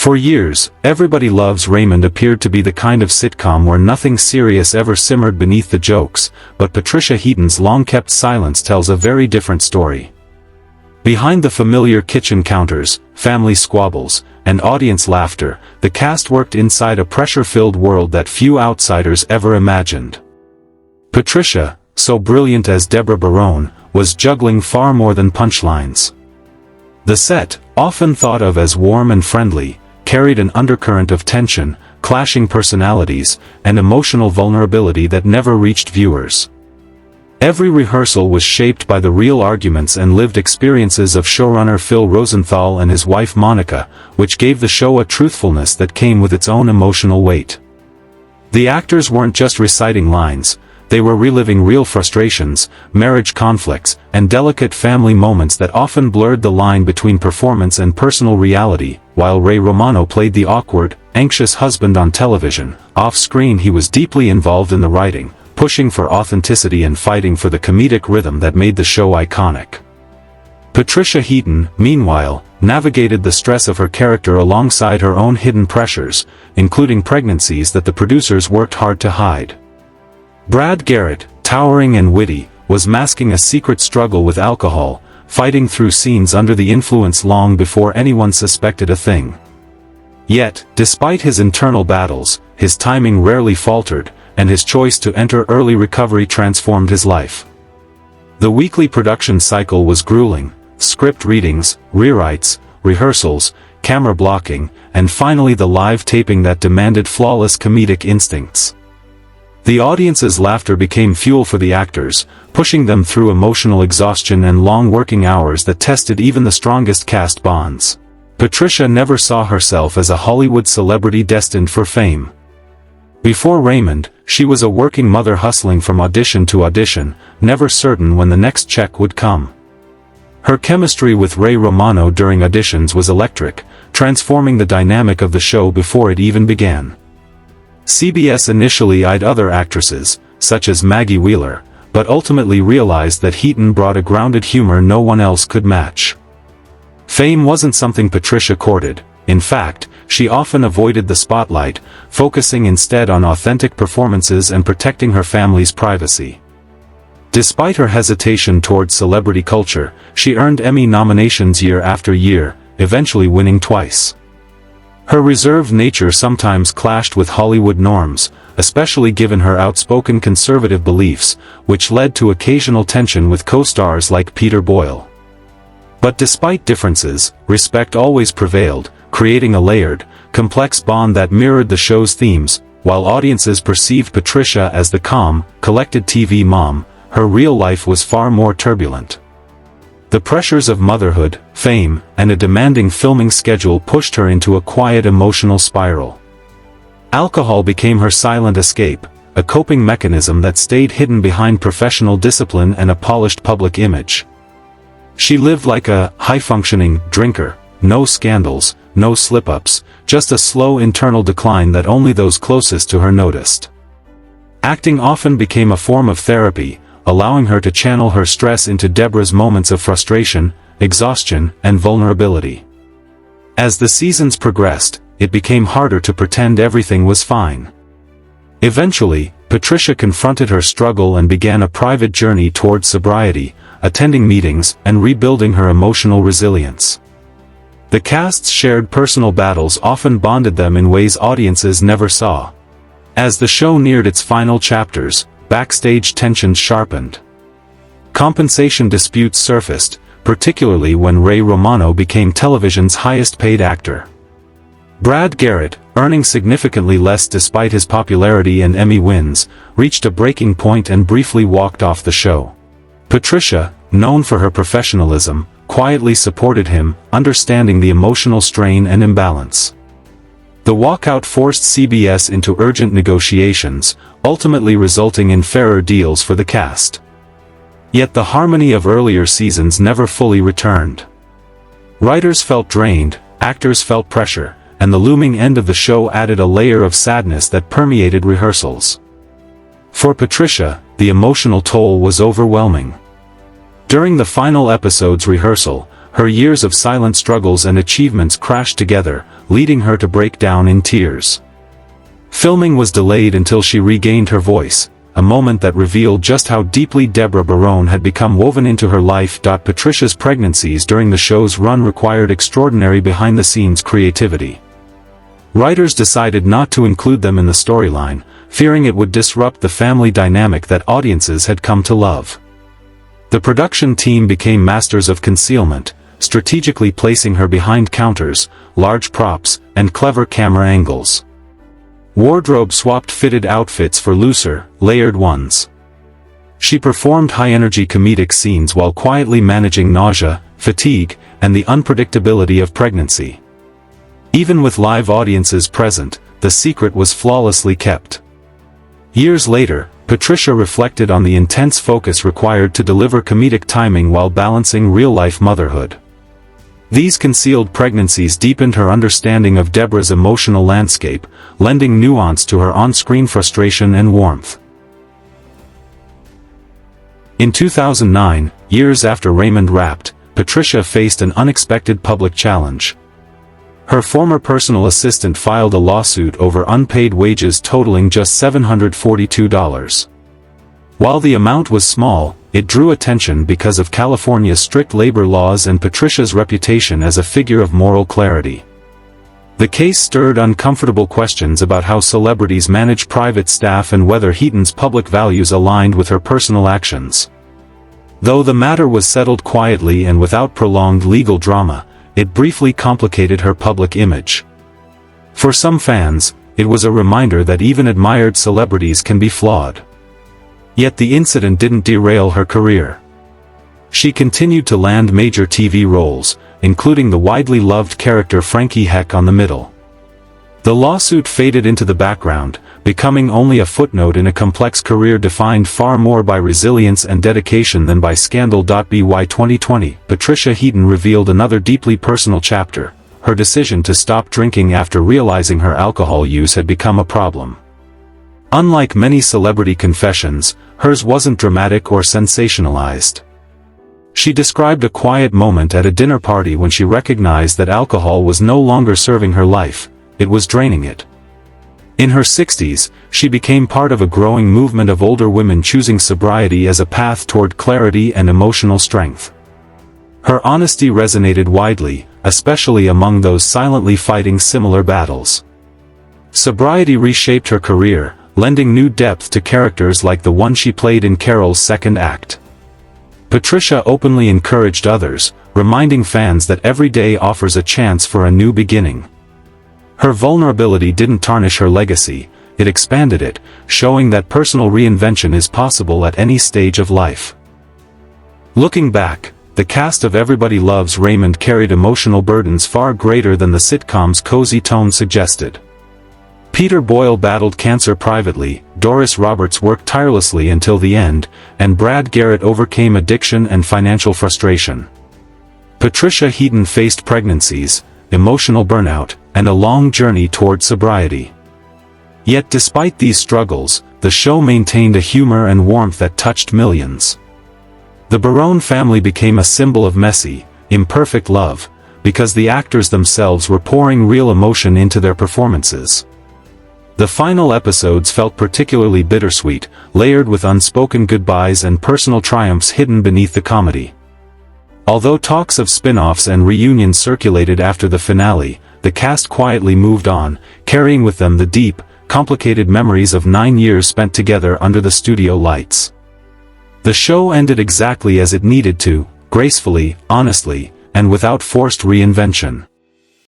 For years, Everybody Loves Raymond appeared to be the kind of sitcom where nothing serious ever simmered beneath the jokes, but Patricia Heaton's long-kept silence tells a very different story. Behind the familiar kitchen counters, family squabbles, and audience laughter, the cast worked inside a pressure-filled world that few outsiders ever imagined. Patricia, so brilliant as Deborah Barone, was juggling far more than punchlines. The set, often thought of as warm and friendly, carried an undercurrent of tension, clashing personalities, and emotional vulnerability that never reached viewers. Every rehearsal was shaped by the real arguments and lived experiences of showrunner Phil Rosenthal and his wife Monica, which gave the show a truthfulness that came with its own emotional weight. The actors weren't just reciting lines, they were reliving real frustrations, marriage conflicts, and delicate family moments that often blurred the line between performance and personal reality. While Romano played the awkward, anxious husband on television, off-screen he was deeply involved in the writing, pushing for authenticity and fighting for the comedic rhythm that made the show iconic. Patricia Heaton, meanwhile, navigated the stress of her character alongside her own hidden pressures, including pregnancies that the producers worked hard to hide. Brad Garrett, towering and witty, was masking a secret struggle with alcohol, fighting through scenes under the influence long before anyone suspected a thing. Yet, despite his internal battles, his timing rarely faltered, and his choice to enter early recovery transformed his life. The weekly production cycle was grueling: script readings, rewrites, rehearsals, camera blocking, and finally the live taping that demanded flawless comedic instincts. The audience's laughter became fuel for the actors, pushing them through emotional exhaustion and long working hours that tested even the strongest cast bonds. Patricia never saw herself as a Hollywood celebrity destined for fame. Before Raymond, she was a working mother hustling from audition to audition, never certain when the next check would come. Her chemistry with Romano during auditions was electric, transforming the dynamic of the show before it even began. CBS initially eyed other actresses, such as Maggie Wheeler, but ultimately realized that Heaton brought a grounded humor no one else could match. Fame wasn't something Patricia courted. In fact, she often avoided the spotlight, focusing instead on authentic performances and protecting her family's privacy. Despite her hesitation toward celebrity culture, she earned Emmy nominations year after year, eventually winning twice. Her reserved nature sometimes clashed with Hollywood norms, especially given her outspoken conservative beliefs, which led to occasional tension with co-stars like Peter Boyle. But despite differences, respect always prevailed, creating a layered, complex bond that mirrored the show's themes. While audiences perceived Patricia as the calm, collected TV mom, her real life was far more turbulent. The pressures of motherhood, fame, and a demanding filming schedule pushed her into a quiet emotional spiral. Alcohol became her silent escape, a coping mechanism that stayed hidden behind professional discipline and a polished public image. She lived like a high-functioning drinker, no scandals, no slip-ups, just a slow internal decline that only those closest to her noticed. Acting often became a form of therapy, allowing her to channel her stress into Deborah's moments of frustration, exhaustion, and vulnerability. As the seasons progressed, it became harder to pretend everything was fine. Eventually, Patricia confronted her struggle and began a private journey toward sobriety, attending meetings and rebuilding her emotional resilience. The cast's shared personal battles often bonded them in ways audiences never saw. As the show neared its final chapters, backstage tensions sharpened. Compensation disputes surfaced, particularly when Romano became television's highest-paid actor. Brad Garrett, earning significantly less despite his popularity and Emmy wins, reached a breaking point and briefly walked off the show. Patricia, known for her professionalism, quietly supported him, understanding the emotional strain and imbalance. The walkout forced CBS into urgent negotiations, ultimately resulting in fairer deals for the cast. Yet the harmony of earlier seasons never fully returned. Writers felt drained, actors felt pressure, and the looming end of the show added a layer of sadness that permeated rehearsals. For Patricia, the emotional toll was overwhelming. During the final episode's rehearsal, her years of silent struggles and achievements crashed together, leading her to break down in tears. Filming was delayed until she regained her voice, a moment that revealed just how deeply Deborah Barone had become woven into her life. Patricia's pregnancies during the show's run required extraordinary behind-the-scenes creativity. Writers decided not to include them in the storyline, fearing it would disrupt the family dynamic that audiences had come to love. The production team became masters of concealment, strategically placing her behind counters, large props, and clever camera angles. Wardrobe swapped fitted outfits for looser, layered ones. She performed high-energy comedic scenes while quietly managing nausea, fatigue, and the unpredictability of pregnancy. Even with live audiences present, the secret was flawlessly kept. Years later, Patricia reflected on the intense focus required to deliver comedic timing while balancing real-life motherhood. These concealed pregnancies deepened her understanding of Deborah's emotional landscape, lending nuance to her on-screen frustration and warmth. In 2009, years after Raymond wrapped, Patricia faced an unexpected public challenge. Her former personal assistant filed a lawsuit over unpaid wages totaling just $742. While the amount was small, it drew attention because of California's strict labor laws and Patricia's reputation as a figure of moral clarity. The case stirred uncomfortable questions about how celebrities manage private staff and whether Heaton's public values aligned with her personal actions. Though the matter was settled quietly and without prolonged legal drama, it briefly complicated her public image. For some fans, it was a reminder that even admired celebrities can be flawed. Yet the incident didn't derail her career. She continued to land major TV roles, including the widely loved character Frankie Heck on The Middle. The lawsuit faded into the background, becoming only a footnote in a complex career defined far more by resilience and dedication than by scandal. By 2020, Patricia Heaton revealed another deeply personal chapter, her decision to stop drinking after realizing her alcohol use had become a problem. Unlike many celebrity confessions, hers wasn't dramatic or sensationalized. She described a quiet moment at a dinner party when she recognized that alcohol was no longer serving her life, it was draining it. In her 60s, she became part of a growing movement of older women choosing sobriety as a path toward clarity and emotional strength. Her honesty resonated widely, especially among those silently fighting similar battles. Sobriety reshaped her career, lending new depth to characters like the one she played in Carol's second act. Patricia openly encouraged others, reminding fans that every day offers a chance for a new beginning. Her vulnerability didn't tarnish her legacy, it expanded it, showing that personal reinvention is possible at any stage of life. Looking back, the cast of Everybody Loves Raymond carried emotional burdens far greater than the sitcom's cozy tone suggested. Peter Boyle battled cancer privately, Doris Roberts worked tirelessly until the end, and Brad Garrett overcame addiction and financial frustration. Patricia Heaton faced pregnancies, emotional burnout, and a long journey toward sobriety. Yet despite these struggles, the show maintained a humor and warmth that touched millions. The Barone family became a symbol of messy, imperfect love, because the actors themselves were pouring real emotion into their performances. The final episodes felt particularly bittersweet, layered with unspoken goodbyes and personal triumphs hidden beneath the comedy. Although talks of spin-offs and reunions circulated after the finale, the cast quietly moved on, carrying with them the deep, complicated memories of 9 years spent together under the studio lights. The show ended exactly as it needed to, gracefully, honestly, and without forced reinvention.